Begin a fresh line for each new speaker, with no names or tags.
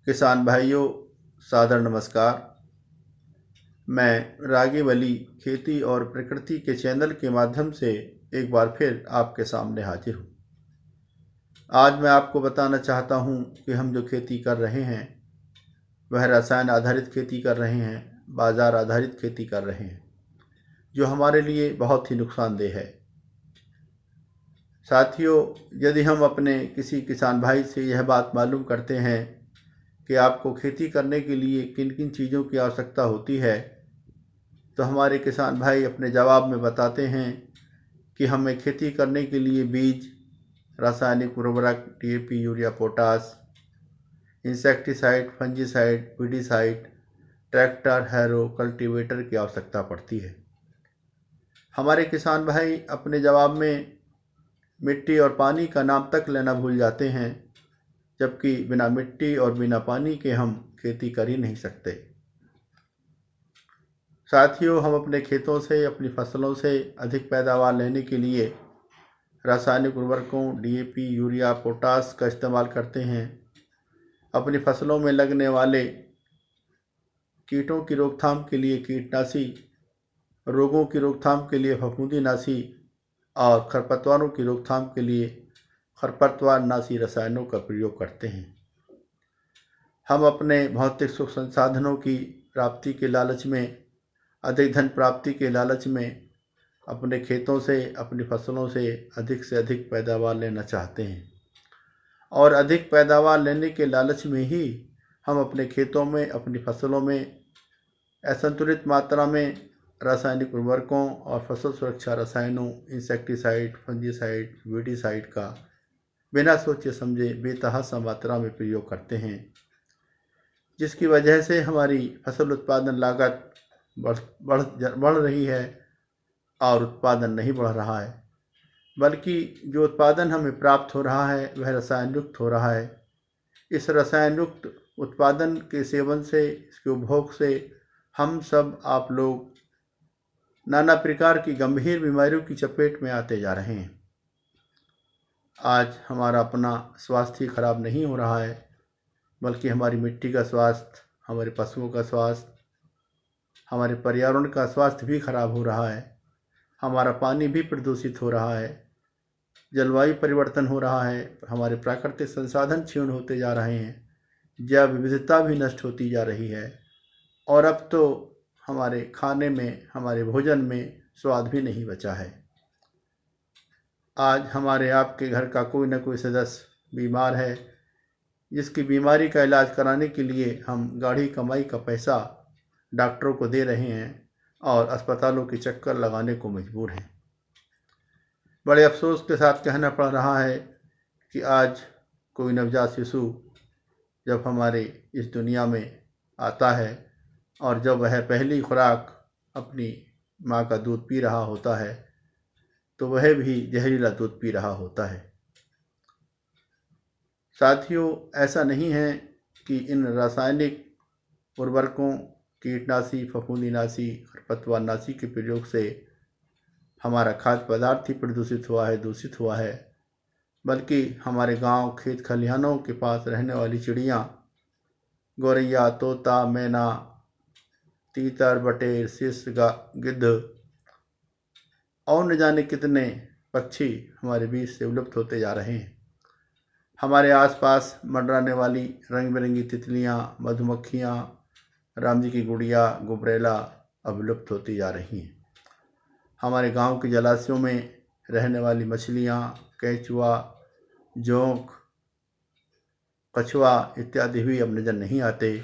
किसान भाइयों, सादर नमस्कार। मैं रागिब अली खेती और प्रकृति के चैनल के माध्यम से एक बार फिर आपके सामने हाजिर हूँ। आज मैं आपको बताना चाहता हूँ कि हम जो खेती कर रहे हैं वह रसायन आधारित खेती कर रहे हैं, बाज़ार आधारित खेती कर रहे हैं, जो हमारे लिए बहुत ही नुकसानदेह है। साथियों, यदि हम अपने किसी किसान भाई से यह बात मालूम करते हैं कि आपको खेती करने के लिए किन किन चीज़ों की आवश्यकता होती है, तो हमारे किसान भाई अपने जवाब में बताते हैं कि हमें खेती करने के लिए बीज, रासायनिक उर्वरक, DAP, urea, potash, insecticide, fungicide, weedicide, tractor, harrow, cultivator की आवश्यकता पड़ती है। हमारे किसान भाई अपने जवाब में मिट्टी और पानी का नाम तक लेना भूल जाते हैं, जबकि बिना मिट्टी और बिना पानी के हम खेती कर ही नहीं सकते। साथियों, हम अपने खेतों से, अपनी फसलों से अधिक पैदावार लेने के लिए रासायनिक उर्वरकों, डीएपी, यूरिया, पोटास का इस्तेमाल करते हैं। अपनी फसलों में लगने वाले कीटों की रोकथाम के लिए कीटनाशी, रोगों की रोकथाम के लिए फफूंदीनाशी और खरपतवारों की रोकथाम के लिए खरपतवारनाशी रसायनों का प्रयोग करते हैं। हम अपने भौतिक सुख संसाधनों की प्राप्ति के लालच में, अधिक धन प्राप्ति के लालच में अपने खेतों से, अपनी फसलों से अधिक पैदावार लेना चाहते हैं और अधिक पैदावार लेने के लालच में ही हम अपने खेतों में, अपनी फसलों में असंतुलित मात्रा में रासायनिक उर्वरकों और फसल सुरक्षा रसायनों, इंसेक्टिसाइड, फंजीसाइड, वीडीसाइड का बिना सोचे समझे बेतहाशा मात्रा में प्रयोग करते हैं, जिसकी वजह से हमारी फसल उत्पादन लागत बढ़ रही है और उत्पादन नहीं बढ़ रहा है, बल्कि जो उत्पादन हमें प्राप्त हो रहा है वह रसायन युक्त हो रहा है। इस रसायन युक्त उत्पादन के सेवन से, इसके उपभोग से हम सब, आप लोग नाना प्रकार की गंभीर बीमारियों की चपेट में आते जा रहे हैं। आज हमारा अपना स्वास्थ्य खराब नहीं हो रहा है, बल्कि हमारी मिट्टी का स्वास्थ्य, हमारे पशुओं का स्वास्थ्य, हमारे पर्यावरण का स्वास्थ्य भी खराब हो रहा है। हमारा पानी भी प्रदूषित हो रहा है, जलवायु परिवर्तन हो रहा है, हमारे प्राकृतिक संसाधन क्षीण होते जा रहे हैं, जैव विविधता भी नष्ट होती जा रही है और अब तो हमारे खाने में, हमारे भोजन में स्वाद भी नहीं बचा है। आज हमारे आपके घर का कोई न कोई सदस्य बीमार है, जिसकी बीमारी का इलाज कराने के लिए हम गाढ़ी कमाई का पैसा डॉक्टरों को दे रहे हैं और अस्पतालों के चक्कर लगाने को मजबूर हैं। बड़े अफसोस के साथ कहना पड़ रहा है कि आज कोई नवजात शिशु जब हमारे इस दुनिया में आता है और जब वह पहली खुराक अपनी माँ का दूध पी रहा होता है, तो वह भी जहरीला दूध पी रहा होता है। साथियों, ऐसा नहीं है कि इन रासायनिक उर्वरकों, कीटनाशी, फफूंदीनाशी, खरपतवारनाशी के प्रयोग से हमारा खाद्य पदार्थ ही प्रदूषित हुआ है, दूषित हुआ है, बल्कि हमारे गांव, खेत खलिहानों के पास रहने वाली चिड़ियाँ, गौरैया, तोता, मैना, तीतर, बटेर, सिस, गिद्ध और न जाने कितने पक्षी हमारे बीच से विलुप्त होते जा रहे हैं। हमारे आसपास मंडराने वाली रंग बिरंगी तितलियाँ, मधुमक्खियाँ, राम जी की गुड़िया, गुबरैला अब विलुप्त होती जा रही हैं। हमारे गांव के जलाशयों में रहने वाली मछलियाँ, केंचुआ, जोंक, कछुआ इत्यादि भी अब नजर नहीं आते।